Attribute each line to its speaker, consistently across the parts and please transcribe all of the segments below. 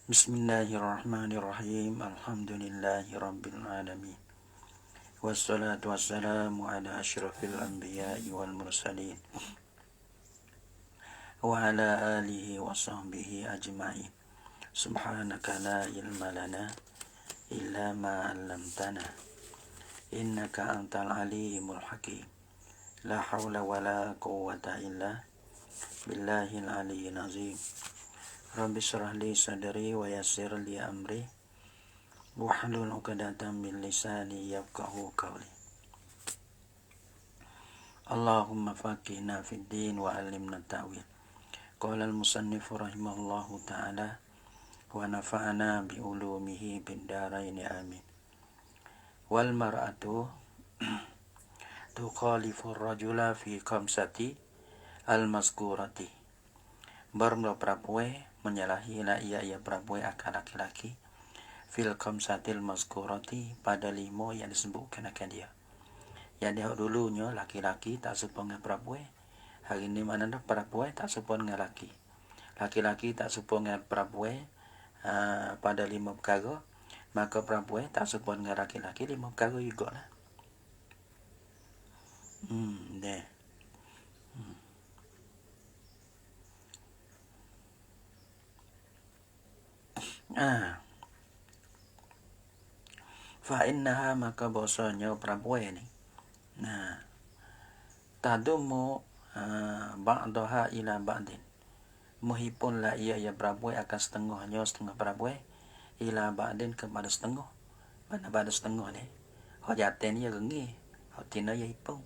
Speaker 1: Bismillahirrahmanirrahim. Alhamdulillahi rabbil alamin. Wassalatu wassalamu ala asyrafil anbiya'i wal mursalin wa ala alihi wa sahbihi ajma'in. Subhanaka la ilma lana illa ma 'allamtana innaka antal alimul hakim. La hawla wa la quwwata illa billahil aliyyil azim. Rabbi shrah li sadri wa yassir li amri wahlul 'uqdatam min lisani yafqahu qawli. Allahumma faqihna fid din wa 'allimna ta'wil. Qala al-musannifu rahimahullahu ta'ala wa nafa'ana bi ulumihi bid dharain amin. Wal mar'atu tukhalifu ar-rajula fi khamsati al-mazkurati. Barang perempuan menyalahi ia perempuan akan laki-laki fil khamsatil mazkurati pada 5 yang disebutkan akan dia. Yang dia dulunya laki-laki tak serupa dengan perempuan. Hari ini mana dah perempuan tak serupa dengan laki. Laki-laki tak serupa dengan perempuan pada 5 perkara. Maka perempuan tak serupa dengan laki-laki 5 perkara juga lah. Deh. Fa'innaha maka bahasanya perempuan ni. Tadumu ba'daha ila ba'din. Muhipunlah ia perempuan akan setengah perempuan ila ba'din kepada setengah. Mana pada setengah ni. Hojaten ia gengi. Hotina ia hipung.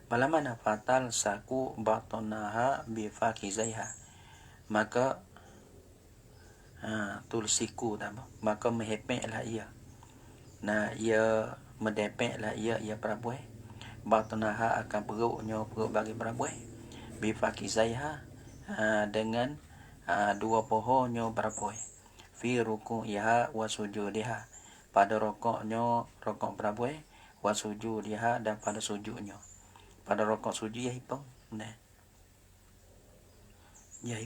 Speaker 1: Malam mana fatal saku batonaha bifakizaiha. Maka tulsiku tama. Maka mehepeklah ia. Ia mendepeklah ia perempuan. Batonaha akan perut bagi perempuan. Bifakizaiha dengan dua pohonnya perempuan. Fi ruku'iha wa sujudiha. Pada rokok perempuan wa sujudiha dan pada sujudnya. Pada rokok sujud ya hipung. Ya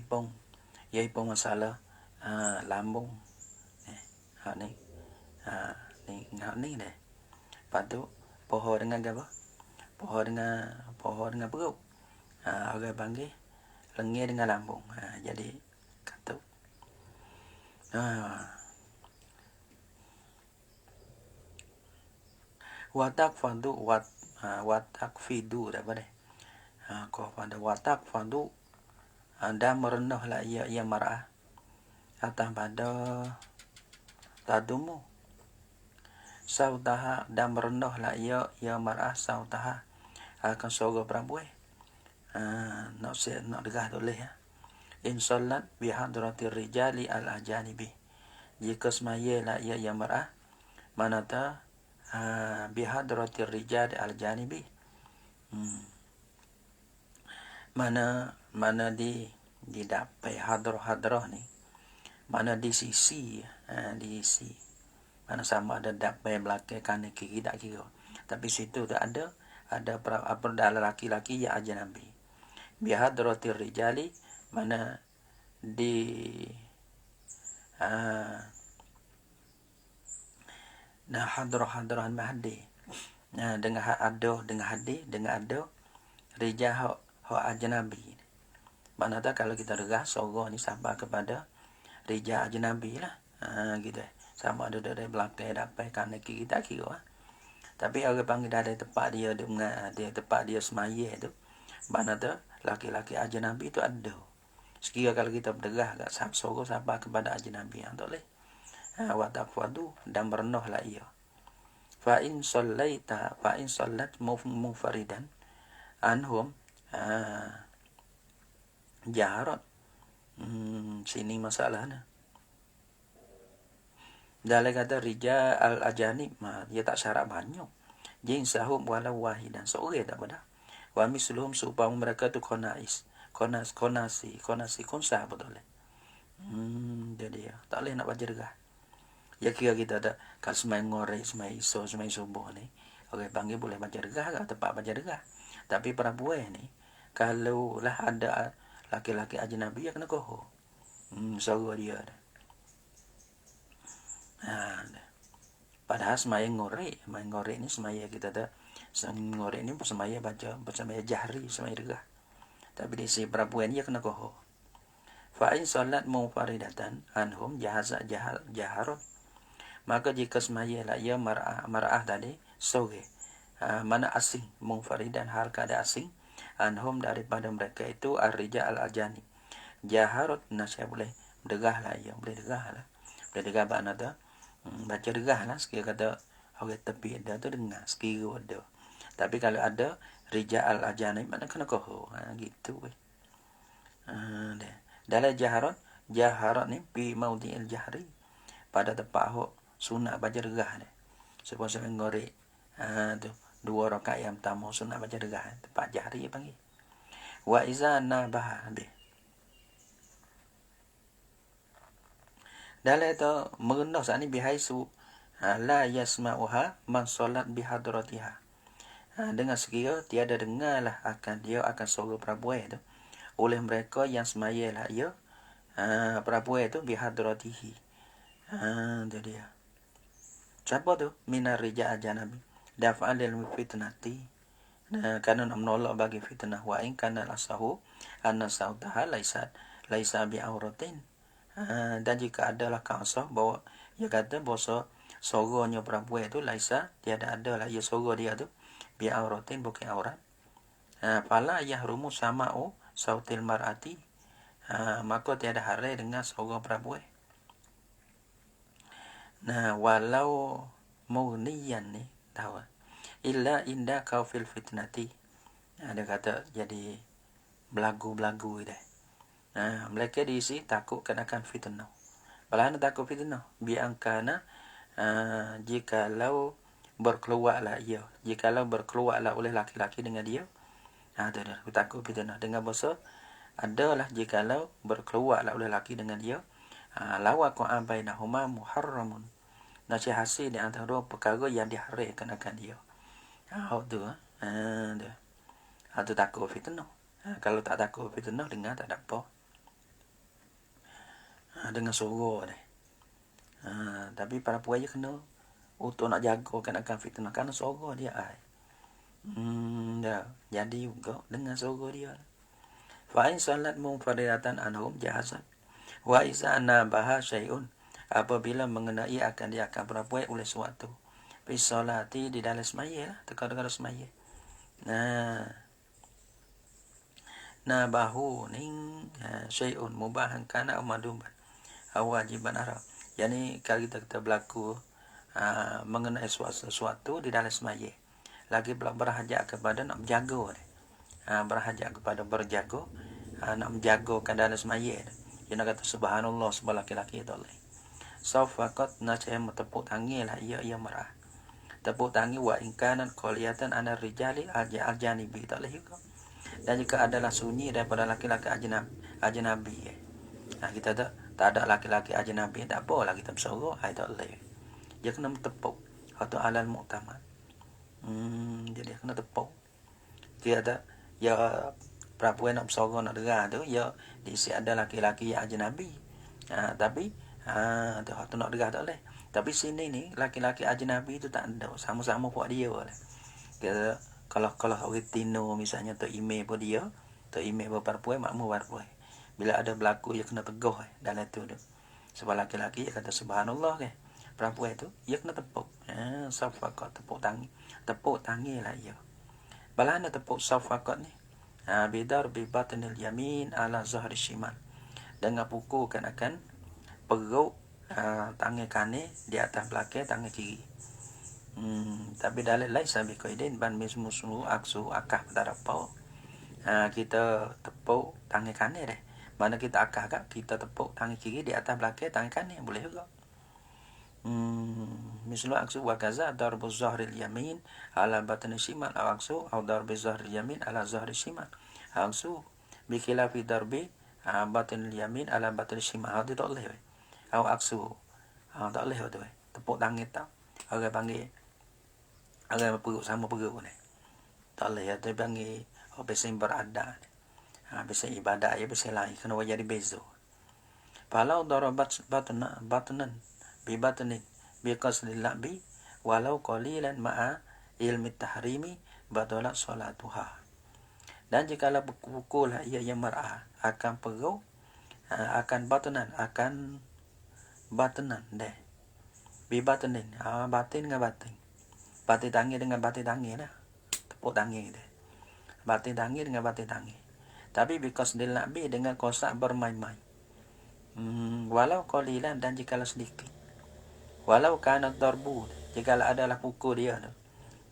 Speaker 1: hipung masalah lambung. Ni deh. Patu pohon dengan apa? Pohon dengan perut. Orang panggil lengan dengan lambung. Jadi kata watak fidu dah pada. Kau pada watak fadu anda merendahlah ia mar'ah atas pada tadumu sautaha dan merendahlah ia mar'ah sautaha akan suara perempuan. Nak degah boleh ya. In salat bi hadratir rijali al ajanibi. Jika semayalah ia mar'ah mana ta bi hadratir rijali al janibi. Mana di dapai hadrah ni. Mana di sisi mana sama ada dapai belakang kanan kiri tak kira. Tapi situ tu ada apa dalam laki-laki ya ajnabi. Bi hadratir rijali mana di hadrah mahdi. Dengan ada rijal hak ajnabi. Mana tak kalau kita regah sorang ni sampai kepada rijal ajnabi lah. Gitu. Sama ada dari belakang dapat kanan kiri tak kira. Tapi orang panggil dah ada tempat dia tempat dia semaya tu. Mana tu laki-laki ajnabi tu ada. Sekira kalau kita berderah kat sorang sampai kepada ajnabi yang tak boleh. Wa taqwadu dan merendahlah ia. Fa in sallat mufaridan anhum jaharat. Sini masalahnya. Dalam kata rijal al-ajanib, dia tak syarat banyak. Jinsahum walau wahidan. Seorang tak pada. Wa misluhum supaya mereka tu konasi konsah betul. Jadi ya, tak boleh nak baca derah. Ya kira kita ada kalau semai ngorek, semai subuh ni. Orang panggil boleh baca derah ke tempat baca derah. Tapi perempuan ni, kalau lah ada laki-laki ajnabi ya kena koho. Sogo dia dah. Padahal semaya ngorek ni semaya kita dah ngorek ni semaya baca semaya jahri semaya regah. Tapi di si perempuan dia kena koho. Fa in salat munfaridatan anhum jaharun. Maka jika semaya lah ia mar'ah tadi soge. Mana asing munfaridan hal keadaan asing anhum daripada mereka itu ar-rija al-ajani. Jaharut nasya boleh degah lah ia boleh degah lah. Boleh degah makna tu baca degah lah sekira kata orang tepi ada tu dengar sekira ada. Tapi kalau ada rija al-ajani makna kena koho. Gitu weh. Dalam jaharat ni pi maudhi'il jahri pada tempat hok sunat baca degah ni. Sebab saya ngorek tu 2 rakaat yang pertama sunat baca degah tempat jahri panggil. Wa iza nabaha habis. Dalam itu merendah saat ni bihaisu la yasma'uha man solat bihadratiha. Dengan sekira tiada dengarlah akan dia akan suara perempuan itu oleh mereka yang semaya lah ia perempuan itu bihadratihi. Itu dia. Siapa tu? Minar rija ajanabi. Dafa'an lil fitnati. Kerana nak menolak bagi fitnah wa in kana asahu anna sautaha laisa bi'auratin. Dan jika adalah kansah bahawa ia kata bahawa suaranya perempuan itu laisa tiada adalah ia suara dia tu bi'auratin bukan aurat. Fala yahrumu sama'u sautil mar'ati. Maka tiada harai dengan suara perempuan. Walau mughniyan ni tahu illa inda kau fil fitnati. Dia kata jadi belagu-belagu dah. Mereka diisi takut akan fitnah. Balana takut fitnah biangkana jikalau berkeluarlah ia, jikalau berkeluarlah oleh laki-laki dengan dia. Tu dia takut fitnah dengan bahasa adalah jikalau berkeluarlah oleh laki dengan dia. Lawa qa'an bainahuma muharramun. Nasi hasil di antara dua perkara yang diharamkan akan dia. Tu tu takut fitnah. Kalau tak takut fitnah dengar tak ada apa. Dengan suara ni. Tapi para puaya kena untuk nak jagakan akan fitnah kerana suara dia ai. Jadi juga dengan suara dia. Fa in salat munfaridatan anhum jahazan. Wa iza nabaha syai'un. Apabila mengenai akan dia akan perempuan oleh suatu. Fi salati di dalam semaya lah. Teka-teka semaya. Nabahu ning syai'un mubahan kana umaduban. Wajiban arah. Yani kalau kita berlaku mengenai sesuatu di dalam semaya. Lagi pula berhajat kepada nak menjaga. Berhajat kepada berjaga. Nak menjagakan dalam semaya. Dia nak kata subhanallah sebab laki-laki itu Allah. Sawfaqat nacah tepuk tangan lah ia marah. Tepuk tangan wa inkanan qoliyatan anar rijali al-janibi tak boleh juga. Dan jika adalah sunyi daripada laki-laki ajnabi. Kita tak ada laki-laki ajnabi tak apa lah kita bersorak tak boleh. Dia kena tepuk atau alal mu'tamad. Jadi kena tepuk. Dia ada ya perempuan nak bersorak nak dengar tu ya diisi ada laki-laki yang ajnabi. Tapi tu nak dengar tak boleh. Tapi sini ni laki-laki ajnabi tu tak ada, sama-sama buat dia lah. Kita kalau orang Tino misalnya tu email pun dia, tu email pun perempuan makmur perempuan. Bila ada berlaku dia kena tegur dalam tu tu. Sebab laki-laki dia kata subhanallah ke. Perempuan tu dia kena tepuk. Safaqat tepuk tangan lah dia. Balana tepuk safaqat ni. Bidar bi batnil yamin ala zahri shimal. Dengan pukulkan akan perut tangan kanan di atas belakang tangan kiri. Tapi dalam lain sabi qaidin ban mismusu aksu akah pada apa. Kita tepuk tangan kanan dah. Mana kita akah kat kita tepuk tangan kiri di atas belakang tangan kanan boleh juga. Mislu aksu wa kaza darbu zahril yamin ala batni shimal aw aksu aw darbu zahril yamin ala zahri shimal. Aksu bi khilafi darbi batnil yamin ala batni shimal. Itu tak boleh. Aw aksu. Tak boleh tu. Tepuk tangan tak. Orang panggil orang perut sama perut ni. Tak boleh ya, dia panggil biasa beradat. Biasa ibadat ya biasa lain kena jadi beza. Falau darabat batnan bi batnin bi qasdil la'bi walau qalilan ma'a ilmi tahrimi batalat salatuha. Dan jikalau pukullah ia yang mar'ah akan perut, akan batnan deh. Bi batnin, batin dengan batin. Batin tangi dengan batin tangi dah. Tepuk tangi deh. Batin tangi dengan batin tangi. Tapi because dia nak dengan kosak bermain-main. Walau qalilan dan jikalau sedikit. Walau kana darbu, jikalau adalah pukul dia tu.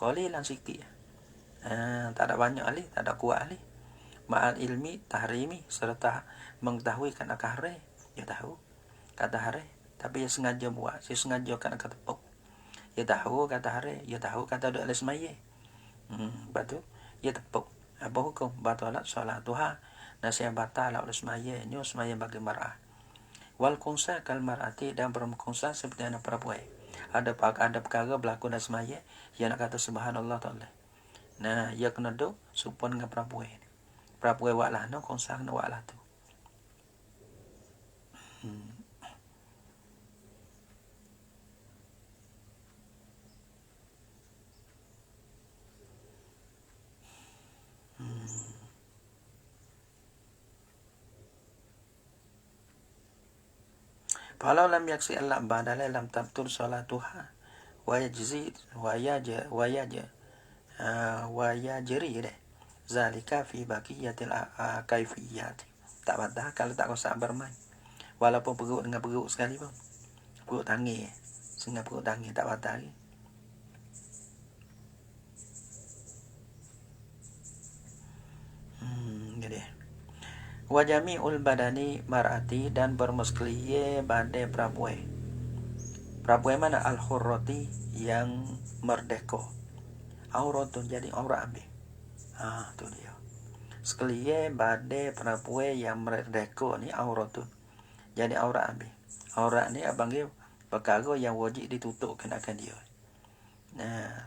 Speaker 1: Qalilan sikit. Tak ada banyak ali, tak ada kuat ali. Ma'al ilmi tahrimi serta mengetahui kan akan haram. Dia tahu kata haram, tapi dia sengaja buat, dia sengaja kan akan tepuk. Dia tahu kata haram, dia tahu kata duk alis semaya. Batu dia tepuk. Apa hukum? Batalat salatuha. Nasihat batal oleh semaya, nyo semaya bagi mar'ah. Wal kunsa kal mar'ati, dan bermukungsa seperti anak perempuan. Ada perkara berlaku dalam semaya, dia nak kata subhanallah ta'ala. Nah, ia kena duk supaya dengan perempuan. Perempuan buat lah, no kunsa kena buat lah tu. Falau lam yaksi al-la'ba lam tabtul salatuha wa yajri deh zalika fi baqiyatil kaifiyat. Tak batal kalau tak kosak bermain, walaupun perut dengan perut sekali pun, perut tangi sehingga perut tangi tak batal lagi. Jadi wajami'ul badani mar'ati, dan bermuskliye badai perempuan. Perempuan mana? Al-hurrati, yang merdeka. Auratun, jadi aurat ambil. Tu dia. Sekaliye badai perempuan yang merdeka ni auratun, jadi aurat ambil. Aurat ni abang dia perkara yang wajib ditutup kenakan dia.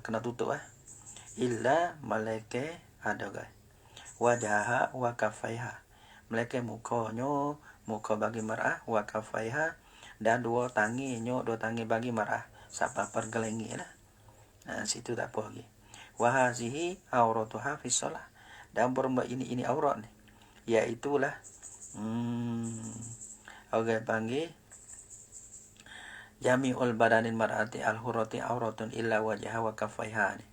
Speaker 1: Kena tutup illa malaikat ada guys. Wajaha wa kafaiha, malaikat mukanya, muka bagi mar'ah, wa kafaiha, dan dua tangi bagi mar'ah, sampai pergelengi lah. Situ tak apa lagi. Wa hazihi auratuha fi shalah, dan bermula ini aurat ni, iaitulah orang panggil jami'ul badanin mar'ati al-hurrati auratun illa wajha wa kafaiha ni.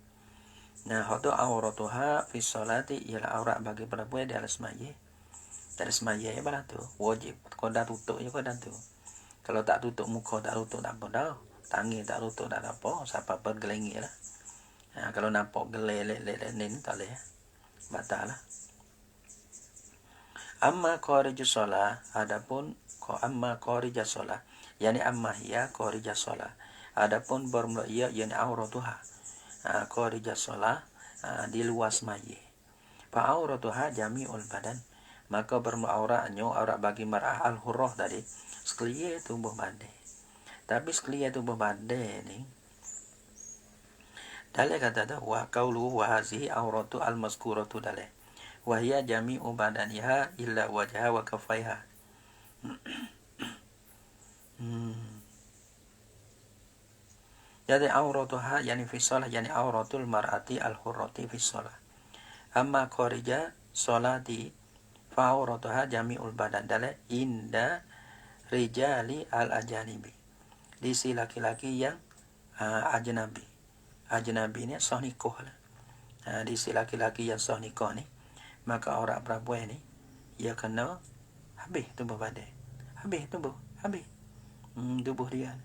Speaker 1: Nah, itu auratuha fi sholati, ialah aurat bagi perempuan di atas semaya. Dari semaya ya tu wajib kau dah tutup je kau dah tu. Kalau tak tutup muka, tak tutup tak apa dah. Tangi tak tutup tak apa, siapa pergelengi lah. Kalau nampak gelai ni tak boleh batal lah. Amma qarijus shalah, adapun amma qarijus shalah, yani amma hiya qarijus shalah, adapun bermula ia yani auratuha, qarijus shalah, di luar semaya. Fa auratuha jami'ul badan, maka bermula auratnya aurat bagi mar'ah al-hurrah tadi sekalian tubuh badan. Tapi sekalian tubuh badan ni dalil kata tu wa qaulu wa hazihi auratu al-mazkuratu dalil wa hiya jami'u badaniha illa wajha wa kafaiha. Jadi auratuha yani fi shalah, yani auratul mar'ati al-hurrati fi shalah. Amma kharija sholati fa auratuha jami'ul badan dalil inda rijali al-ajanibi, di si laki-laki yang ajnabi. Ajnabi ni sah nikah lah. Di si laki-laki yang sah nikah ni, maka aurat perempuan ni ia kena habis tubuh badan. Habis tubuh dia.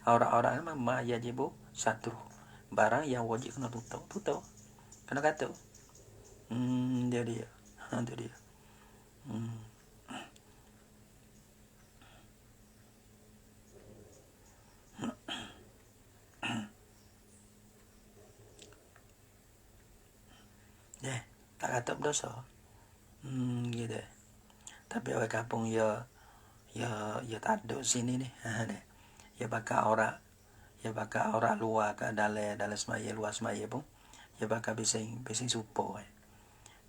Speaker 1: Aurat-aurat ni ma yajibu satu, barang yang wajib kena tutup. Kena kata. Dia. Itu dia. Tak kata berdosa. Gitu. Tapi orang kampung ya tak ada sini ni. Ya bakal aurat luar ke dalam semaya, luar semaya pun ya bakal bising supo.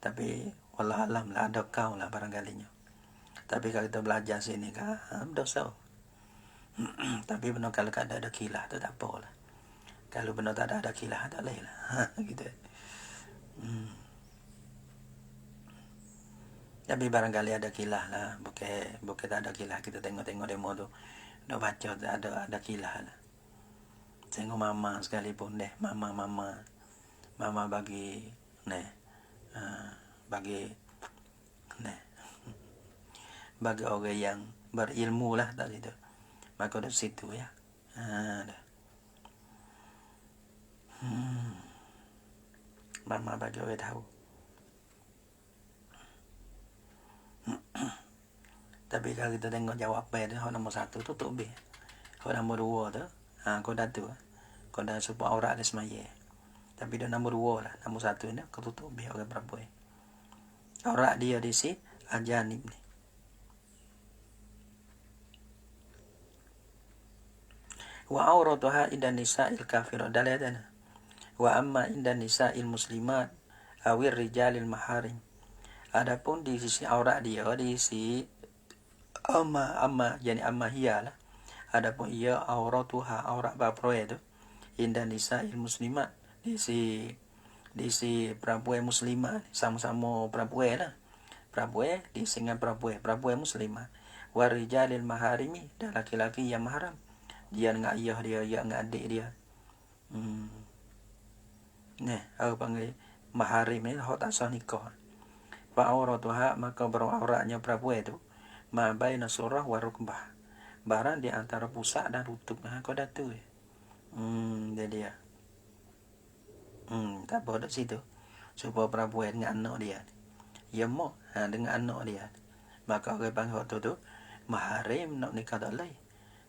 Speaker 1: Tapi wallah alam lah, ada kau lah barangkalinya. Tapi kalau kita belajar sini kan dosa. Tapi benar kalau ada kilah tu tak apa lah. Kalau benar tak ada kilah tak boleh lah. Gitu. Tapi barangkali ada kilah lah. Bukan tak ada kilah. Kita tengok-tengok demo tu. Nak baca tu ada kilah lah. Tengok mama sekalipun deh. Mama bagi bagi orang yang berilmu lah tak situ. Maka dari situ ya. Mama bagi orang tahu. Tapi kalau kita tengok jawapan tu, nombor 1 tutup B. Nombor 2 tu, kau dah tu. Kau dah supaya aurat dia semaya. Tapi dia nombor 2 lah. Nombor 1 ni kau tutup B orang perempuan. Aurat dia di si ajanib ni. Wa auratuha inda nisa'il kafirat daladana. Wa amma inda nisa'il muslimat awir rijalil maharim. Adapun di sisi aurat dia di sisi amma yani amma hiya lah. Adapun ia auratuha aurat perempuan itu inda nisa'il muslimat di si perempuan muslimah sama-sama perempuan lah. Perempuan di singan perempuan muslimah. Wa rijalil maharimi dan laki-laki yang mahram. Dia dengan ayah dia dengan adik dia. Apa panggil maharim ni hak tak sah nikah. Fa auratuha maka berawratnya perempuan itu ma baina surah wa rukbah. Barang di antara pusat dan lutut. Kau dah tu. Dia dia. Tak apa kat situ. Supaya perempuan dengan anak dia. Ya mak dengan anak dia. Maka orang panggil waktu tu maharim nak nikah tak boleh.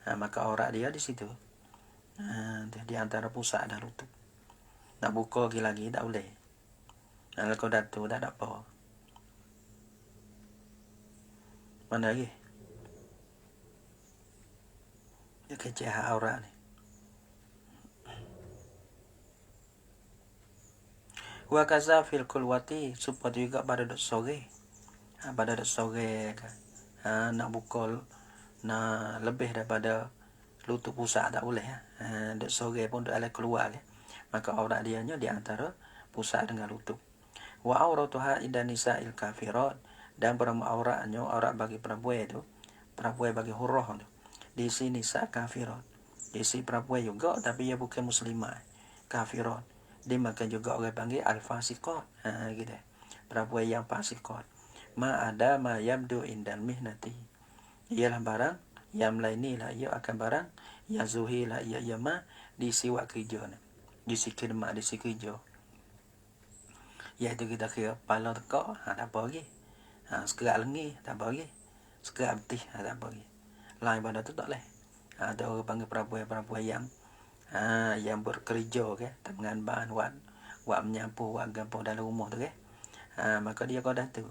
Speaker 1: Maka aurat dia di situ. Di antara pusat dan lutut. Nak buka lagi tak boleh. Kalau kau dah tu tak ada apa. Mana lagi? Dia kecil aurat ni. Wa kaza fil kulwati supaya juga pada dok sore. Pada dok sore kan. Nak buka nak lebih daripada lutut pusat tak boleh. Dok sore pun dok ala keluar ya. Maka aurat dia nya di antara pusat dengan lutut. Wa auratuha inda nisa'il kafirat dan auratnya aurat bagi perempuan itu perempuan bagi hurrah tu. Di sini nisa kafirat. Di sini perempuan juga tapi dia bukan muslimah. Kafirat. Dia makan juga orang panggil al-fasiqat. Gitu. Perempuan yang fasiqat. Ma ada ma yabdu indal mihnati. Ialah barang yang lain ni lah ia akan barang yang zuhir lah ia ma di siwa kerja ni. Di si khidmat di si kerja. Iaitu kita kira pala tekak tak apa lagi. Sekerak lengi tak apa lagi. Sekerak betih tak apa lagi. Lain pada tu tak boleh. Ada orang panggil perempuan yang bekerja ke tangan bahan buat menyapu buat gampang dalam rumah tu ke. Maka dia kau dah tu.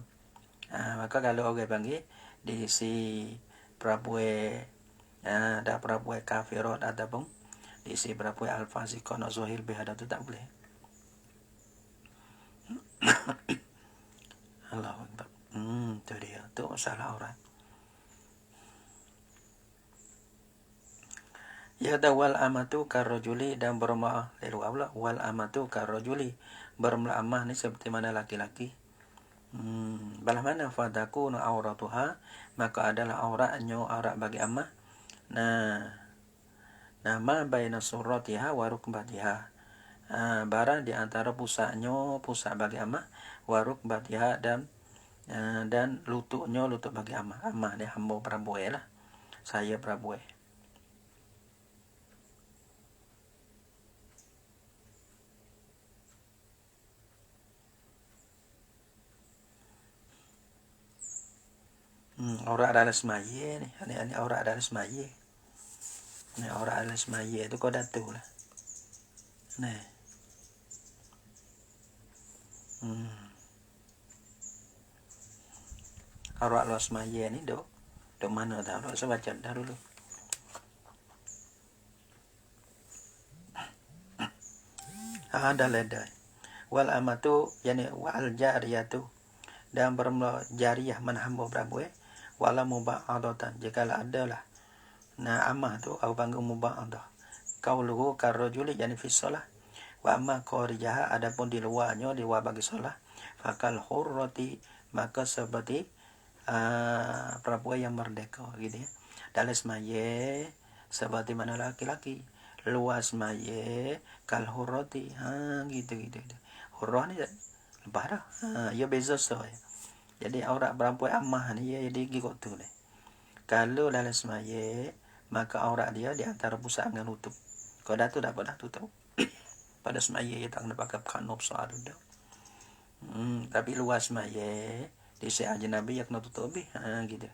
Speaker 1: Maka kalau orang panggil di si perempuan ada perempuan kafirat ataupun di si perempuan al-fasiqah nak zahir bihada tu tak boleh. Allahu Akbar. Tu dia. Tu masalah aurat. Ya wal amatu karrajuli dan berma'ah wal amatu karrajuli berma'amah ni seperti mana laki-laki. Balah mana fadakunu auratuha maka adalah auratnya aurat bagi amah. Nama baina surratiha wa rukbatiha. Barang di antara pusatnya pusat bagi amah wa rukbatiha dan lututnya lutut bagi amah. Amah ni hamba perempuan lah. Saya perempuan. Aurat adalah semaya ni. Ini aurat adalah semaya. Ni aurat adalah semaya tu kau dah tu lah. Ni. Aurat adalah semaya ni dok mana dah. Dok saya baca dah dulu. Ada ledai. Wal amatu yani wal jariyatu dan bermula jariyah man hamba perempuan wala muba'adatan, jikalau adalah amah tu au panggil muba'adah. Qauluhu karrajuli yani fi shalah, wa amma kharijaha adapun di luarnya, di luar bagi solat, fakal hurrati maka seperti perempuan yang merdeka gitu ya. Dalam semaye seperti mana laki-laki, luas semaye kal hurrati, gitu. Hurrah ni lepas dah. Ya beza so ya. Jadi aurat perempuan amah ni ya jadi gigok tu ni. Kalau dalam semaye maka aurat dia di antara pusat dengan lutut. Kalau dah tu dapat dah tutup. Pada semaya ia tak kena pakai kanop soal dah. Tapi luas semaya di aja Nabi yang kena tutup lebih. Gitu.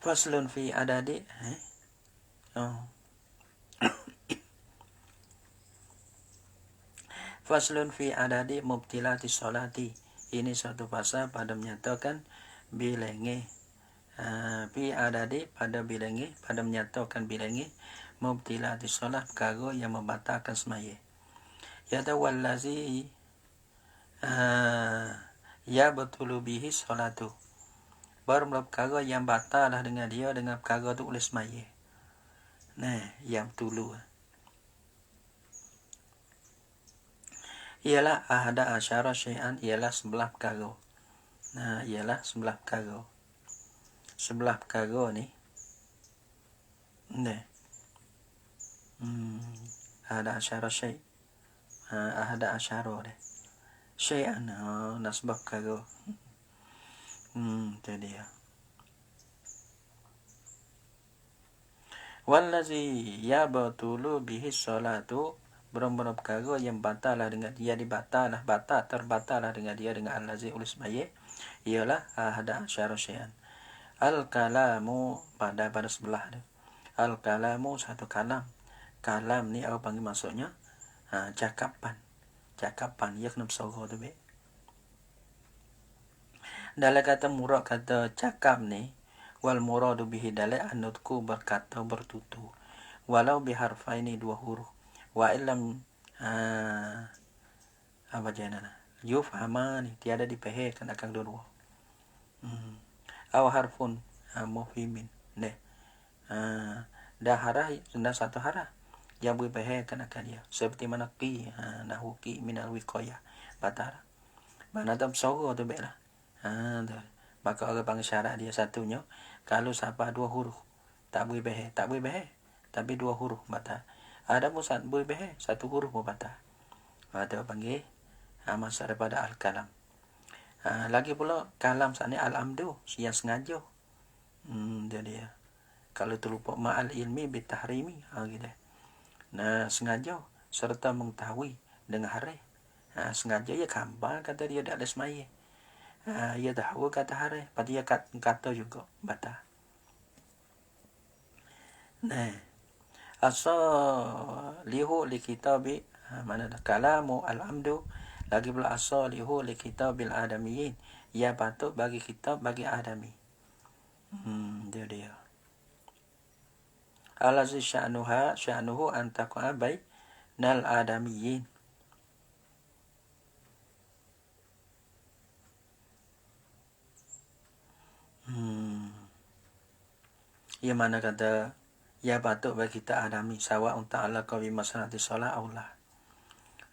Speaker 1: Faslun fi adadi. Faslun fi adadi mubtilati sholati. Ini suatu pasal pada menyatakan bilangi. Fi adadi pada bilangi, pada menyatakan bilangi mubtilati sholat, perkara yang membatalkan semaya. Yaitu wallazi ya betulu bihi sholatu, baru perkara yang batal lah dengan dia, dengan perkara tu oleh semaya. Nah, yang tulu ialah ahada asyara syai'an, ialah sebelah perkara. Nah, ialah sebelah perkara. Sebelah perkara ni nah, ahada asyara syai', ahada asyara deh syai'an, nak sebab perkara. Itu dia. Wallazi yabatulu bihi sholatu, benar-benar perkara yang batal lah dengan dia, dibatal lah, terbatal lah dengan dia, dengan allazi ulis maya, ialah ahada asyara syai'an. Al-kalamu pada sebelah dia. Al-kalamu satu kalam. Kalam ni apa panggil maksudnya? Cakapan. Ya kena bersuara tu baik. Dalam kata murad kata cakap ni, wal muradu bihi dalam anutku berkata bertutur. Walau biharfaini dua huruf. Wa illam apa janana? Yufhamani, tiada dipahami akan dua. Aw harfun mufhimin. Dah harah sudah satu harah yang berbahaya akan dia, seperti mana qi, nahu qi minal wiqayah batar. Mana tak bersuara tu baiklah. Maka orang panggil syarat dia satunya, kalau siapa dua huruf tak boleh bahaya, tapi dua huruf batal. Ada pun boleh bahaya, satu huruf pun batal. Maka panggil masa daripada al-kalam. Lagi pula kalam saat ni al-amdu, yang sengaja. Dia kalau terlupa ma'al ilmi bitahrimi, gitu. Nah, sengaja serta mengetahui dengan hari. Sengaja ya kambal kata dia tak ada semaya. Ia tahu kata hari, pada dia kata juga batal. Nah, asalihu li kitabi, mana dah kalamu al-amdu. Lagi pula asalihu li kitabil adamiyin, ia patut bagi kitab bagi adami. Dia alazi sya'nuhu antaqa bainal adamiyin. Ia mana kata ia patut bagi kita adami, sawa ta'ala qawi masalati solat Allah.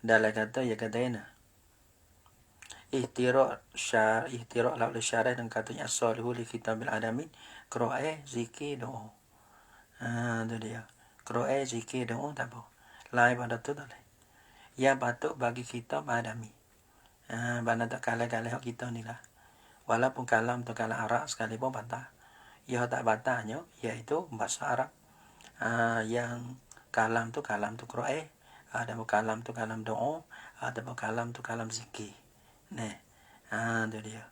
Speaker 1: Dalam kata ia kata ini ihtiraq la syarah, dan katanya as-salihu li kitabil adamin, qira'a zikir doa. Tu dia. Qira'a zikir doa tak apa. Lain pada tu tak boleh. Ia patut bagi kitab adami. Bana tak kalah-kalah kita ni lah. Walaupun kalam tu kalam Arab sekali pun batal. Ia tak batalnya iaitu bahasa Arab. Yang kalam tu Qira'a, ada kalam tu kalam doa, ada kalam tu kalam zikir. Nah, tu dia.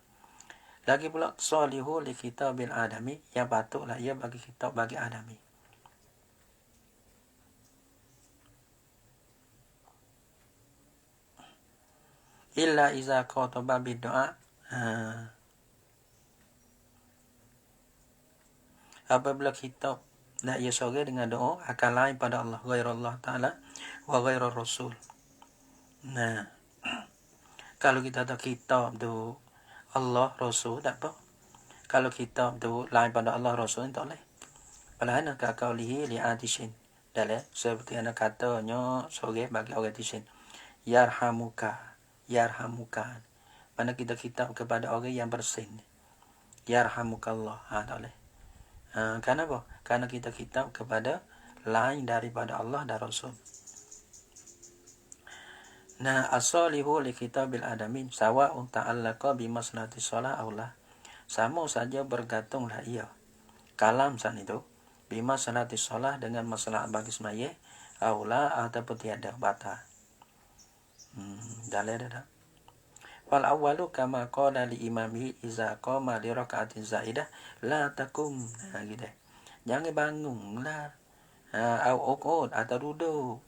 Speaker 1: Lagi pula salihu li kitabil adami, yang patutlah ia bagi kitab bagi adami. Illa iza qataba bid-du'a, apabila kitab nak ia sore dengan doa akan lain pada Allah, ghairallah ta'ala wa ghairar rasul. Nah, kalau kita tahu kitab tu Allah Rasul tak apa. Kalau kitab tu lain pada Allah Rasul tak boleh. Padahal nak kaulihi li atishin. Dalam seperti anak katanya sore bagi orang tisin. Yarhamuka. Yarhamuka. Mana kita kitab kepada orang yang bersin. Yarhamukallah. Tak boleh. Kenapa? Karena kita kitab kepada lain daripada Allah dan Rasul. Nah, as-salihu li kitabil adamin sawa'un ta'allaqa bi maslahati shalah aw la. Sama saja bergantunglah ia. Kalam san itu bi maslahati shalah dengan masalah bagi semaya aw la ataupun tiada batal. Dalil dah. Wal awwalu kama qala li imami iza qama li raka'atin zaidah la takum. Gitu. Jangan bangunlah. Au uqud atau duduk.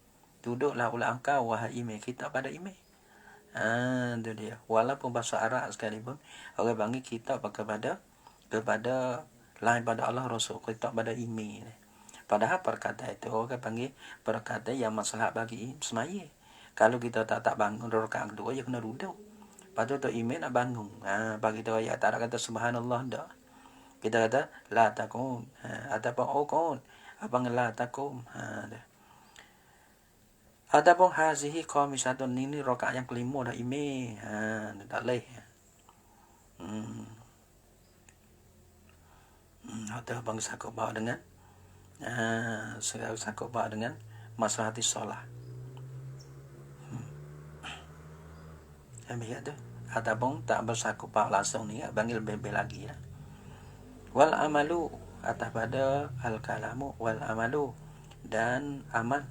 Speaker 1: Duduklah ulah engkau wahai imam kita pada imam. Itu dia. Walaupun bahasa Arab sekalipun orang panggil kita kepada lain pada Allah Rasul, kita pada imam. Padahal perkataan itu orang panggil perkataan yang masalah bagi semaya. Kalau kita tak bangun rakaat kedua ya kena duduk. Patut tu imam nak bangun. Bagi tu ayat tak kata subhanallah dah. Kita kata la takum ataupun uqud. Abang la takum. Ataupun hazihi khamisatun ini rakaat yang kelima dah imam. Tak leh. Atau bang sakut bawa dengan sakut bawa dengan maslahati solat. Ambil tu. Ataupun tak bersakut bawa langsung ni panggil lebih lagi lah. Wal amalu atas pada al kalamu wal amalu dan amal.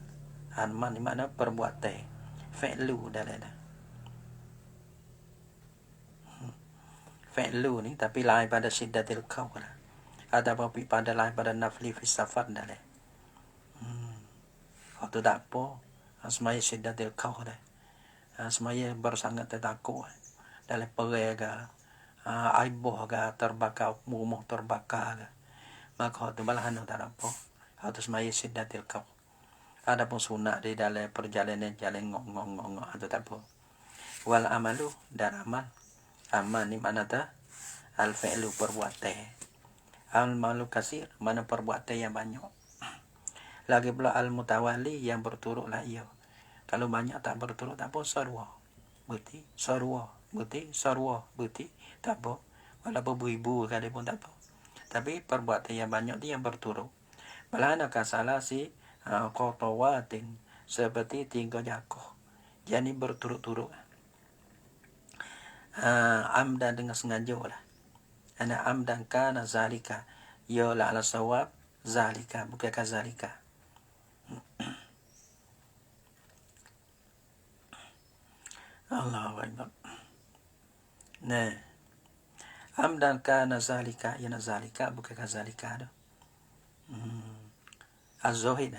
Speaker 1: Amal ni makna perbuatan. Fi'lu dah. Fi'lu ni tapi lain pada syiddatil qaw lah. Ataupun pada lain pada nafli fi safar dah. Waktu tak apa. Semaya syiddatil qaw dah. Semaya bersangat tertakut. Dalam perang ke. Aiboh ke terbakar. Rumah terbakar ke. Maka waktu balahan tak apa. Waktu semaya syiddatil qaw. Adapun sunat di dalam perjalanan jalan ngong atau tak apa. Wal amalu dan amal. Amal ni mana tu? Al fi'lu perbuatan. Al malu kasir mana perbuatan yang banyak. Lagi pula al mutawali yang berturutlah ia. Kalau banyak tak berturut tak apa sarwa. Berarti sarwa, berarti sarwa, berarti tak apa. Walaupun beribu kali pun tak apa. Tapi perbuatan yang banyak tu yang berturut. Malah nak salah si qatawatin seperti 3 jakoh. Jadi berturut-turut. Amdan dengan sengaja lah. Ana amdan kana zalika. Ya la ala sawab zalika bukan kazalika. Allahu akbar. Nah. Amdan kana zalika ya zalika bukan kazalika tu. Az-Zuhid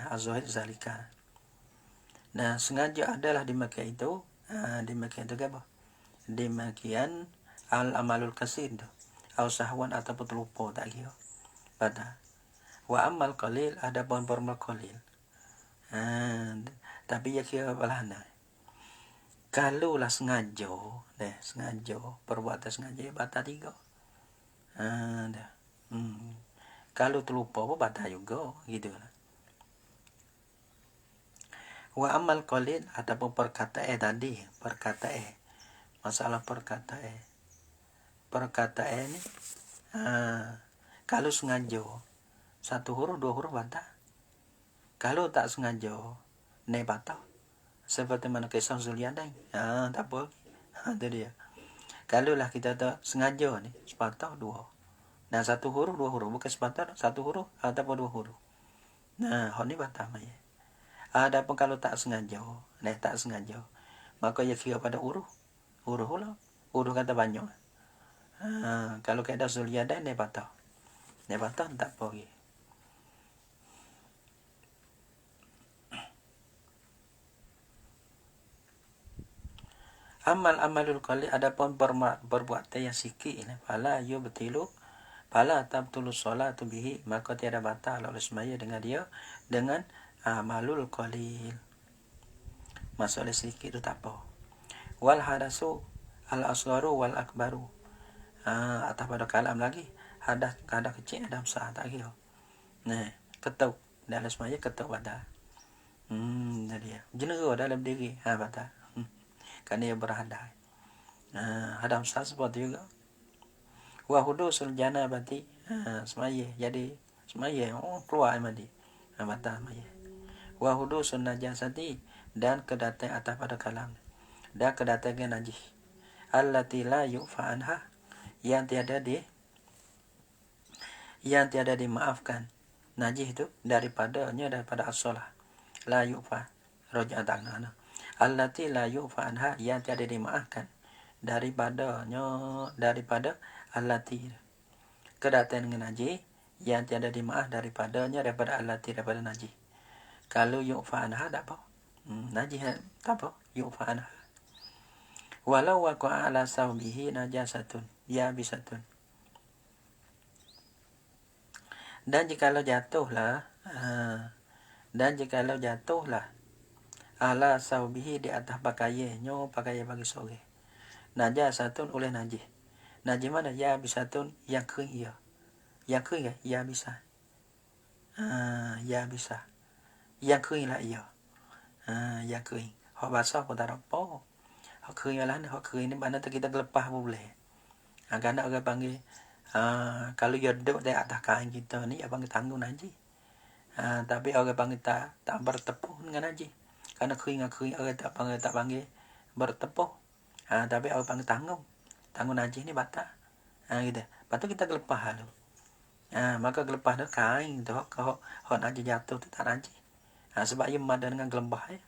Speaker 1: zalika. Nah, sengaja adalah demikian itu. Demikian itu apa? Demikian al-amalul kasir tu. Au sahwan ataupun terlupa tak kira. Pada. Wa amal qalil adapun permal qalil. Tapi ya kira balana. Kalau lah sengaja, sengaja perbuatan sengaja batal 3. Dah. Kalau terlupa pun batal juga gitu lah. Wa amal qalil ataupun perkataan tadi, perkataan. Masalah perkataan. Perkataan ni kalau sengaja 1 huruf 2 huruf batal. Kalau tak sengaja ni batal. Seperti mana kisah Zuliadain. Tak apa. Itu dia. Kalau lah kita tak sengaja ni sepatah 2. Nah 1 huruf 2 huruf bukan sepatah 1 huruf ataupun 2 huruf. Nah, hak ni batal maya. Adapun kalau tak sengaja, tak sengaja, maka ia kira pada huruf lah. Huruf kata banyak. Kalau kata Zuliadain ni batal. Ni batal tak apa lagi. Amalul qalil adapun perbuatan yang sikit ni fala yubtilu fala tabtulu solatu bihi maka tiada batal oleh semaya dengan dia dengan amalul qalil. Masalah sedikit tu tak apa. Wal hadasu al asgharu wal akbaru. atas pada kalam lagi hadas kecil ada besar tak kira. Nah, ketuk dalam semaya ketuk badan. Jadi ya. Jenera dalam diri badan. Kerana ia berhadas. Hadam besar seperti juga. Wa hudusul janabati. Semaya jadi semaya keluar mandi. Badan semaya. Wa hudusul najasati dan kedatangan atas pada kalam. Dan kedatangan najis. Allati la yu'fa anha yang tiada dimaafkan. Najis itu daripada as-salah. La yu'fa rojak tangan. Allati la yu'fa anha yang tiada dimaafkan daripada allati kedatangan dengan najis yang tiada dimaaf daripada allati daripada najis. Kalau yu'fa anha tak apa. Najis tak apa yu'fa anha. Walau waqa'a ala sawbihi najasatun ya bisatun. Dan jikalau jatuhlah ala sawbihi di atas pakaiannya, pakaian bagi sore. Najasatun oleh najis. Najis mana? Ya bisatun yang kering ia. Yang kering ya bisa. Ya bisa. Yang kering lah ia. Yang kering. Hak basah pun tak apa. Hak kering lah ni, hak kering ni mana tu kita lepas pun boleh. Kerana orang panggil kalau dia duduk di atas kain kita ni, abang tanggung najis. Tapi orang panggil tak bertepuh dengan najis. Kerana kering orang tak panggil bertepuh. Tapi orang panggil tanggung najis ni batal. Gitu. Lepas tu kita gelepah lalu. Maka gelepah tu kain tu hak najis jatuh tu tak najis. Sebab ia mada dengan gelepah ya.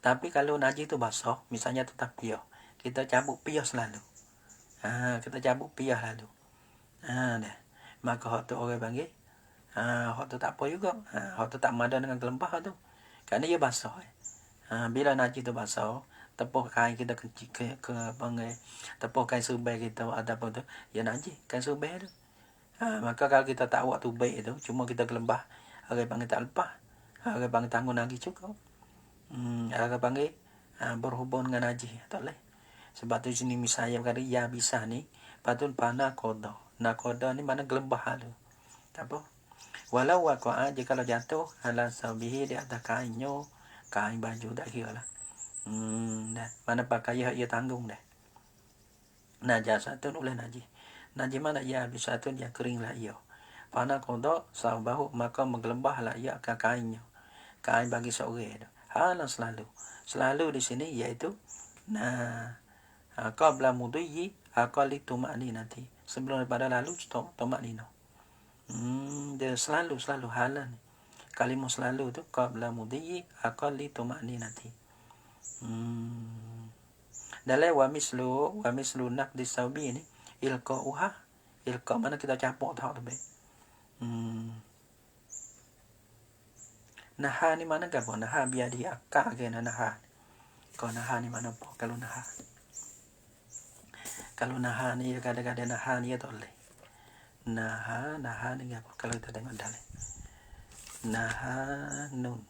Speaker 1: Tapi kalau najis tu basah, misalnya tetap piah, kita cabut piah selalu. Kita cabut piah lalu. Dah. Maka hak tu orang panggil hak tu tak apa juga. Hak tu tak mada dengan gelembah tu. Kerana ia basah. Bila najis tu basah, tepuh kain kita ke panggil tepuh kain subai kita ataupun tu, ia najis kain subai tu. Maka kalau kita tak buat tu baik tu, cuma kita gelembah, orang panggil tak lepas. Orang panggil tanggung najis cukup. Orang panggil berhubung dengan najis tak boleh. Sebab tu sini misalnya kata ya bisa ni, patut pana koda. Nakoda ni mana gelembah tu. Tak apa. Walau waqa'a jikalau jatuh ala sabihi di atas kainnya, kain baju tak kira lah. Dah. Mana pakaian ia tanggung dah. Najasatun oleh najis. Najis mana ya bisa tu dia kering lah ia. Pana koda sabahu maka menggelembah lah ia ke kainnya. Kain bagi seorang tu. Hala selalu di sini iaitu qabla mudhiyi aqali tuma'ni nanti sebelum daripada lalu tuma'nina. Dia selalu hala ni. Kalimah selalu tu qabla mudhiyi aqali tuma'ni nanti. Dalam wa mislu naqdi sawbi ni ilqa mana kita capuk tahu tu baik. Naha ni mana ke apa? Naha biar dia akak ke naha. Kalau naha ni mana apa? Kalau naha ni kadang-kadang naha ni tak boleh. Naha ni apa? Kalau kita tengok dalam. Naha nun.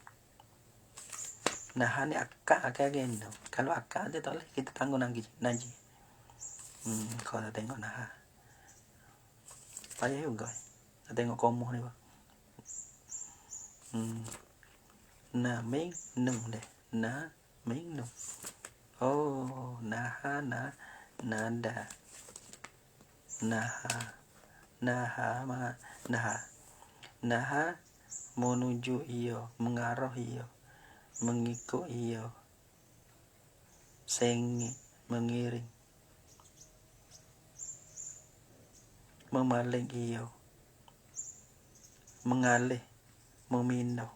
Speaker 1: Naha ni akak ke no. Kalau akak dia tak boleh kita tanggung najis. Kalau kita tengok naha. Payah juga. Kita tengok komoh ni, Pak. Na ming nung deh. Na ming nung. Oh, naha nada. Naha menuju iyo, mengarah iyo, mengikut iyo, sengi, mengiring, memaling iyo, mengalih, memindah.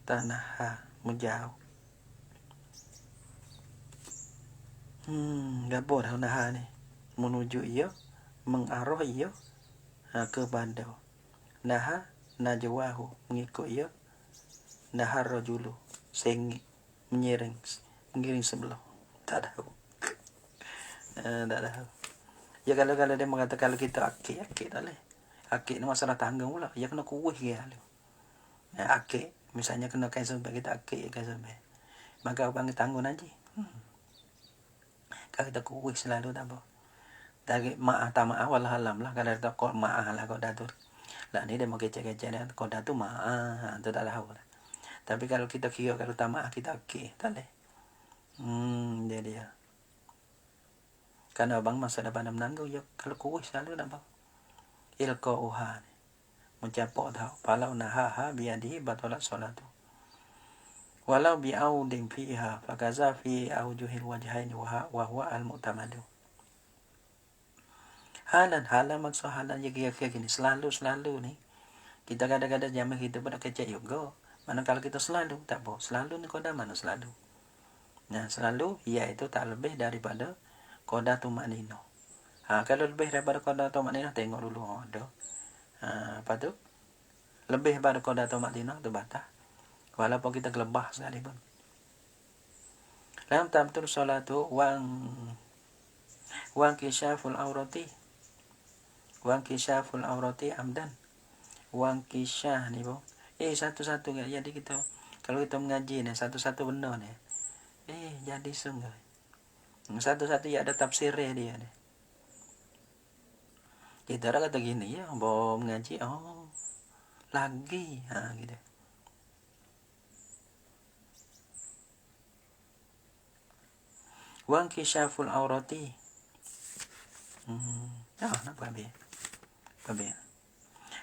Speaker 1: Tanah menjauh. Gapo dah naha ni. Menuju ia, mengarah ia kepada. Naha najwahu mengikut ia. Naha rajulu sengi mengiring sebelah. Tak tahu. Tak tahu. Ya kalau dia mengatakan kalau kita akik tak boleh. Akik ni masalah tanggung pula. Ya kena kuih dia lu. Akik misalnya kena kain sampai kita akik kain sampai. Maka panggil tanggung aja. Kalau kita kuih selalu tak apa. Dari maaf tak maaf walau alam lah. Kalau kita kau maaf lah kau datur. Lah ni dia mau kecek-kecek dia. Kau datur maaf. Itu tak tahu lah. Tapi kalau kita kira kalau tak maaf kita akik. Tak boleh. Dia. Karena abang masa depan menanggung ya kalau kuih selalu tak apa. Ilqa uha ni. Mencapok tahu. Falau nahaha biadihi batalat solatu. Walau bi'audin fiha fakaza fi aujuhil wajhaini wa huwa al-mu'tamadu. Halan maksud halan ya kira-kira gini. Selalu ni. Kita kadang-kadang zaman kita pun nak kecek juga. Mana kalau kita selalu tak apa. Selalu ni koda mana selalu. Nah selalu iaitu tak lebih daripada koda tumanino. Kalau lebih daripada koda tumanino tengok dulu ada. Apa tu? Lebih daripada koda tumanino tu batas. Walaupun kita gelebah sekalipun. Lam tabtul salatu wang kisyaful aurati amdan. Wang kisyah ni boh. Satu-satu kan. Jadi kita kalau kita mengaji ni satu-satu benda ni. Jadi sungguh. Satu-satu ya ada tafsir dia ni. Kita orang kata gini ya, bawa mengaji lagi gitu. Wang kisyaful aurati. Nak babi.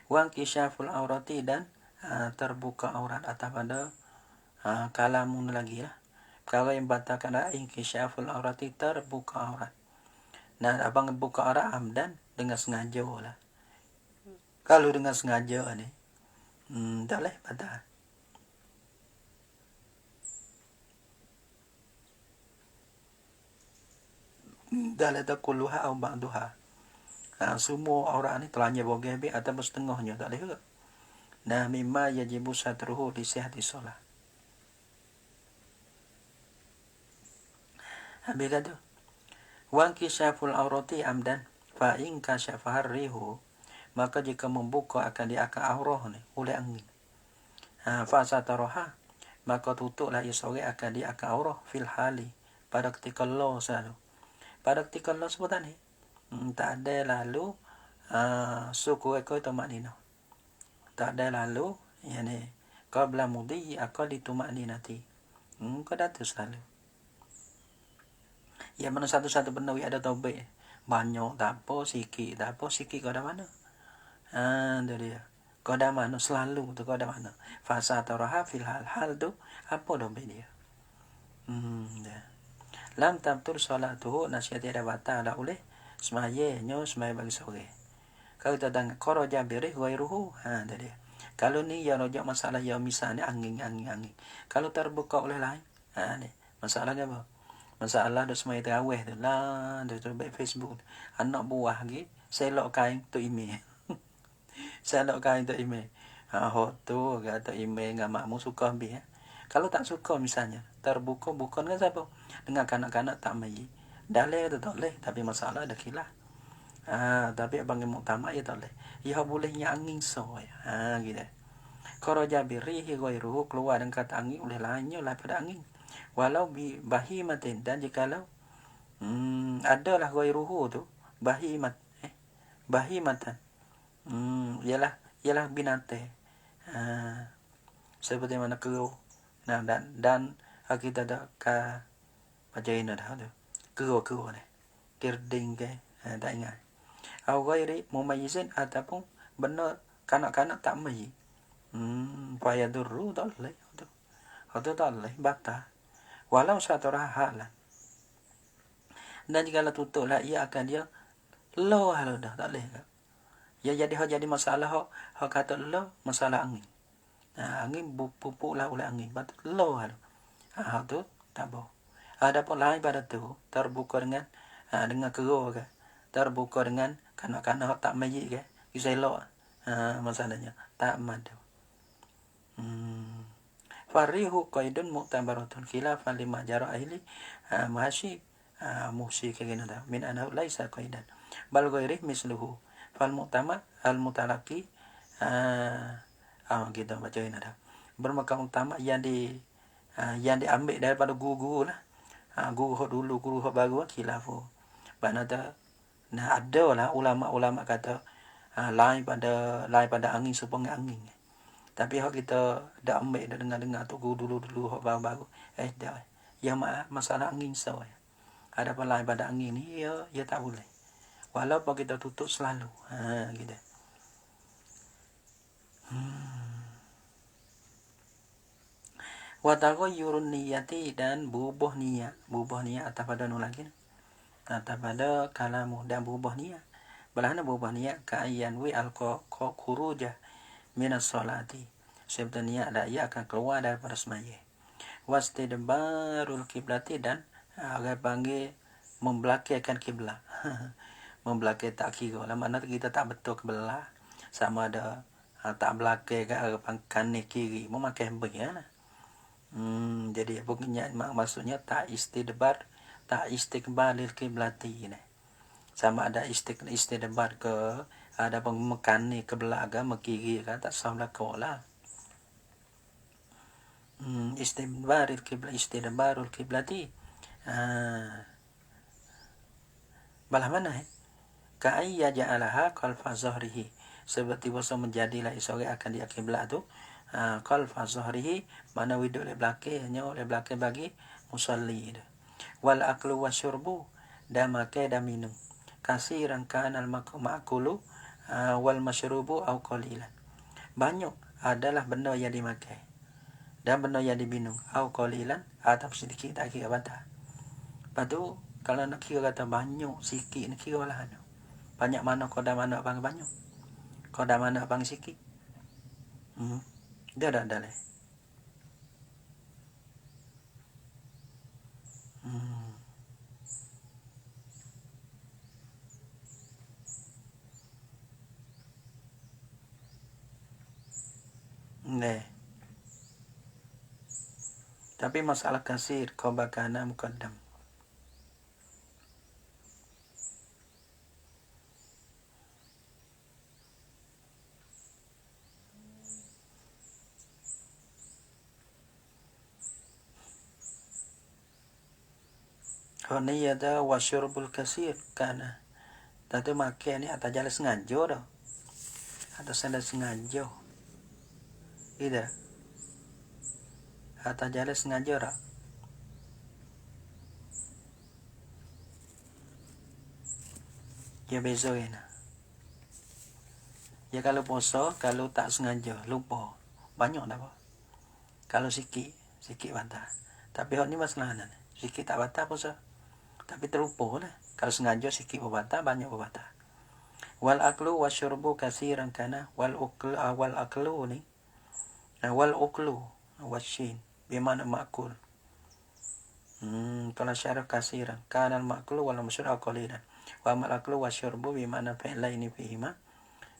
Speaker 1: Wang kisyaful aurati dan terbuka aurat atau pada kalamun lagi lah. Kalau yang batalkan kisyaful aurati terbuka aurat. Nah, abang buka aurat amdan dengan sengaja lah. Kalau dengan sengaja ni, tak boleh batal. Dalam takuluha atau ba'duha. Semua aurat ni telanjang bogeh atau setengahnya tak boleh juga. Nah, mimma yajibu satruhu li sihhati solat. Habis kata, wa kisyaful aurati amdan fa in kasyafahar rihu, maka jika membuka akan diakan aurah ni oleh angin. Fa sataraha, maka tutuplah ia sore akan diakan aurah fil hali pada ketika Allah selalu. Pada ketika Allah sebutan ni tak ada lalu suku ekor tumaknina. Tak ada lalu yani qabla mudhi aqalli tumakninati. Kau dah tu selalu. Ya mana satu-satu benda ada taubat. Banyak tak apa, sikit tak apa, sikit kau dah mana? Tu dia. Kau dah mana selalu tu kau dah mana? Fasa taraha fil hal tu apa dompet dia? Dah. Lam tabtul salatuhu nasihat ada batal dah oleh semayanya semaya bagi sore. Kalau kita dengar kharaja birih ghairuhu, tadi. Kalau ni yang rojak masalah yang misalnya angin. Kalau terbuka oleh lain, ni masalahnya apa? Masalah dah semaya terawih tu lah, dah terbaik Facebook. Anak buah lagi, selok kain tu email. Selok kain tu email. Tu kata email dengan makmu suka ambil. Kalau tak suka misalnya, terbuka bukan dengan siapa? Dengan kanak-kanak tak mayi. Dalil tu tak boleh, tapi masalah ada khilaf. Tapi abang muktamad ya tak boleh. Ya bolehnya angin soy. Gitu. Kharaja birrihi ghairuhu, keluar dengan kata angin oleh lainnya lah pada angin. Walau bi bahimatin, dan jikalau adalah ghairuhu tu bahimatan. Ialah binatang. Seperti mana kerau. Nah dan kita dah baca ini dah tu. Kerau ni. Kirding ke, tak ingat. Au ghairi mumayyizin ataupun benda kanak-kanak tak mayyiz. Payah duru tak boleh. Itu tak boleh batal. Walau satu halan. Dan jika tutup lah ia akan dia lo halau dah tak boleh. Ya jadi masalah hak kata lo masalah angin. Angin pupuk lah oleh angin. Betul lo halau. Tu tak boleh. Adapun lain pada tu terbuka dengan kerau ke, terbuka dengan kanak-kanak tak mayit ke, kisah elok masalahnya tak madu. Farihu qaidun mu'tabaratun khilafan lima jara ahli muhsi ke gina dah min anahu laisa qaidan bal ghairi misluhu. Fal mu'tamad al mutalaki kita bacain ada. Bermakam utama yang diambil daripada guru lah. Guru hok dulu, guru hok baru khilafu. Banata nah ada lah ulama-ulama kata lain pada angin supaya angin. Tapi hok kita dah ambil dah dengar tu guru dulu hok baru-baru. Dah. Yang masalah angin sawa. Ada apa lain pada angin ni ya tak boleh. Walaupun kita tutup selalu. Gitu. Wa taghayyurun niyati dan berubah niat atas pada lagi. Atas pada kalamu dan berubah niat. Belahana berubah niat ka ayyanwi al-khuruja minas salati. Sebenarnya niat dah ia akan keluar daripada sembahyang. Wastidbarul kiblati dan orang panggil membelakangkan kiblat. Membelakang tak kira lah, mana kita tak betul kebelah. Sama ada tak belakang ke arah kanan kiri memakai begini. Jadi bukannya maksudnya tak istiqbalil kiblati ni. Sama ada istidbar ke ada pemekan ni ke belah agama kiri kan tak salah kau lah. Istidbarul kiblati. Balah mana ka ayya ja'alaha qalfa zahrihi. Seperti bahasa menjadilah seorang akan dia kiblat tu qalfa zahrihi, mana widuk oleh belakang bagi musalli. Wal aklu wasyurbu, dan makan dan minum. Kasiran kana al ma'kulu wal masyrubu au qalilan. Banyak adalah benda yang dimakan dan benda yang diminum au qalilan atau sedikit tak kira batal. Lepas tu kalau nak kira kata banyak sikit nak kira lah. Banyak mana qadar mana bang banyak. Qadar mana bang sikit. Dia dah leh. Tapi masalah kasir qabakana muqaddam. Ni ada wasyurbul kasir kana. Tadi makan ni atas jalan sengaja dah. Atas jalan sengaja. Ida. Atas jalan sengaja dah. Ya beza kan. Ya kalau puasa, kalau tak sengaja, lupa. Banyak dah apa. Kalau sikit batal. Tapi hak ni masalahnya. Sikit tak batal puasa. Tapi terlupa lah. Kalau sengaja sikit batal, banyak batal. Wal aklu wasyurbu kasiran kana wal aklu ni. Wal uklu wasyin bimana ma'kul. Kalau syarah kasiran kana al ma'kulu wal masyrubu qalilan. Wa mal aklu wasyurbu bimana fi'laini fihima.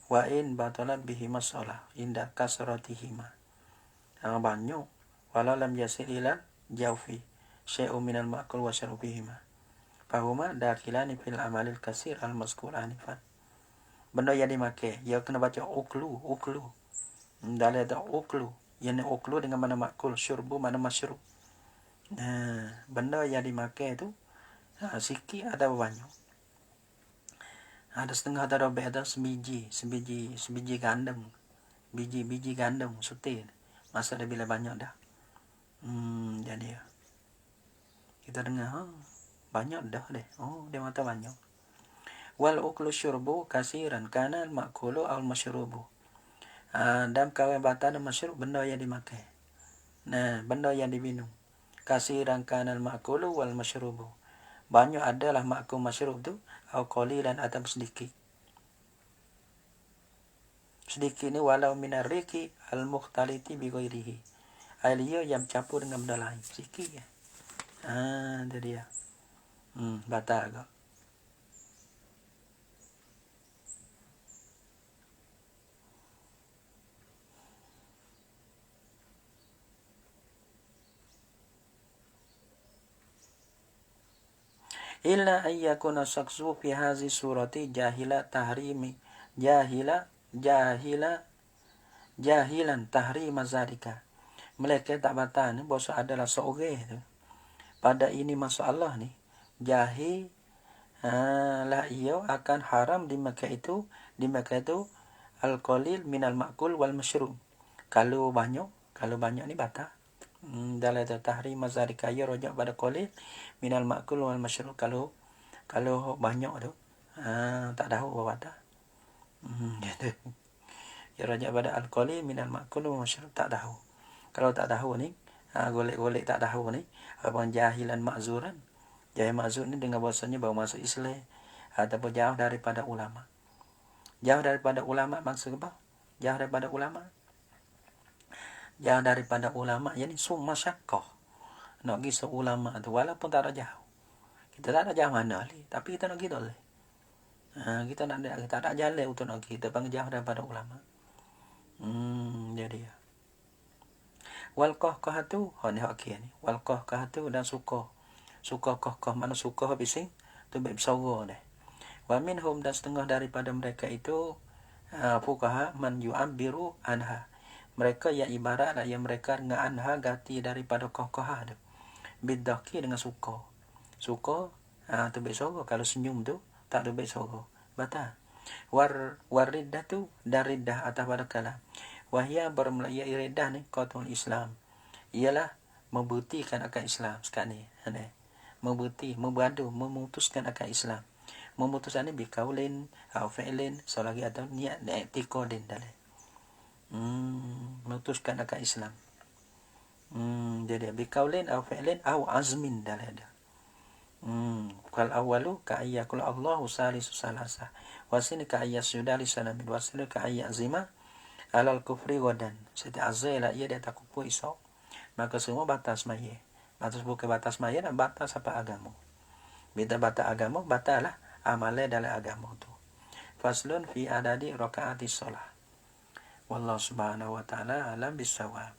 Speaker 1: Wa in batalat bihima shalah inda kasratihima. Banyak walau lam yasil ila jawfi syai'un minal ma'kul wasyurbu bihima. Fahuma dakhilani fil amalil kasir al mazkur anifan. Benda yang dimakai, ya kena baca uklu. Dalam ada uklu. Yang uklu dengan mana makul, syurbu mana masyrub. Benda yang dimakai itu sikit ada banyak. Ada setengah, ada robek, ada sebiji gandum. Biji gandum sutil. Masa dia bila banyak dah. Jadi kita dengar banyak dah deh. Dia mata banyak. Wal uklu syurbu kasiran kana al ma'kulu al masyrubu. Dan kawan batal dan masyrub benda yang dimakan. Benda yang diminum. Kasiran kana al ma'kulu wal masyrubu. Banyak adalah ma'kul masyrub tu au qalilan atau sedikit. Sedikit ni walau minar riki al mukhtaliti bi ghairihi. Air yang campur dengan benda lain. Sikit ya. Itu dia. Batal agak. Illa ayyakuna syaksu fi hazi surati jahila tahrimi jahilan tahrim mazalika. Mereka tak batal ni bahasa adalah seorang tu. Pada ini masalah ni jahil lah ia akan haram di Makkah itu al-qalil minal ma'kul wal masyrub. Kalau banyak ni batal. Dalam tahrim mazalika ia rujuk pada qalil minal ma'kul wal masyrub. Kalau banyak tu tak tahu apa batal. Gitu. Ia rujuk pada al-qalil minal ma'kul wal masyrub, tak tahu. Kalau tak tahu ni golek-golek tak tahu ni apa jahilan ma'zuran. Jahil ma'zur ni dengan bahasanya baru masuk Islam ataupun jauh daripada ulama. Jauh daripada ulama maksud apa? Jauh daripada ulama yang ni summa syaqqah. Nak pergi seulama tu walaupun tak ada jauh. Kita tak ada jauh mana ni, tapi kita nak pergi boleh. Kita tak ada jalan untuk nak pergi. Kita panggil jauh daripada ulama. Jadi wal qahqahatu ni okey ni. Wal qahqahatu dan suka qahqah, mana suka bising tu baik bersuara dah. Wa minhum, dan setengah daripada mereka itu fuqaha man yu'abbiru anha. Mereka yang ibarat yang mereka dengan anha ganti daripada qahqah tu. Bidaki dengan suka tu baik suara. Kalau senyum tu tak ada baik suara, batal. Wariddatu dan riddah atas pada kalam. Wahia bermulai riddah ni qatul Islam. Ialah membuktikan akan Islam sekarang ni. Memberadu, memutuskan akan Islam. Memutuskan ni biqaulin atau fi'lin, selagi atau niat i'tiqadin dalam. Memutuskan akan Islam. Jadi biqaulin atau fi'lin atau azmin dalam ada. Qal awwalu ka ayyakul Allahu salisu salasa. Wasin ka ayyasudali salamin. Wasin ka ayyazima alal kufri wadan. Setiap azailah ia dia tak kufur esok. Maka semua batas maya. Batas bukan batas maya dan batas apa agama. Bila batas agama, batallah amalan dalam agama tu. Faslun fi adadi rakaati solah. Wallahu subhanahu wa ta'ala alam bisawab.